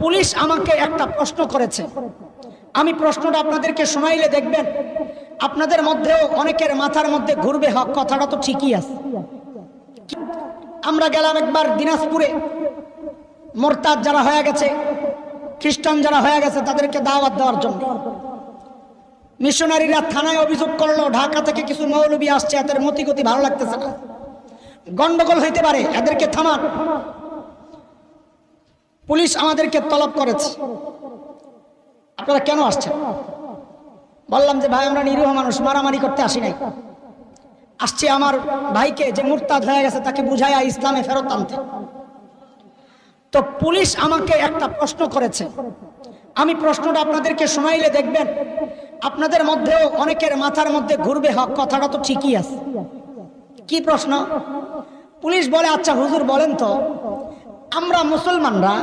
Police আমাকে একটা প্রশ্ন করেছে, আমি প্রশ্নটা আপনাদেরকে শোনাইলে দেখবেন আপনাদের মধ্যেও অনেকের মাথার মধ্যে ঘুরবে, হক কথাটা তো ঠিকই আছে। আমরা গেলাম একবার দিনাজপুরে, মোরতাদ যারা হয়ে গেছে, খ্রিস্টান যারা হয়ে গেছে তাদেরকে দাওয়াত দেওয়ার জন্য। মিশনারিরা থানায় অভিযোগ করলো ঢাকা থেকে কিছু মৌলবী আসছে, এদের মতিগতি ভালো লাগতেছে না, গন্ডগোল হইতে পারে, এদেরকে থামান। পুলিশ আমাদেরকে তলব করেছে, আপনারা কেন আসছেন? বললাম যে ভাই আমরা নিরীহ মানুষ, মারামারি করতে আসি নাই, আসছি আমার ভাইকে যে মুরতাদ হয়ে গেছে তাকে বুঝাইয়া ইসলামে ফেরত আনতে। তো পুলিশ আমাকে একটা প্রশ্ন করেছে, আমি প্রশ্নটা আপনাদেরকে শোনাইলে দেখবেন আপনাদের মধ্যেও অনেকের মাথার মধ্যে ঘুরবে, হক কথাটা তো ঠিকই আছে। কি প্রশ্ন? পুলিশ বলে, আচ্ছা হুজুর বলেন তো, আমরা মুসলমানরা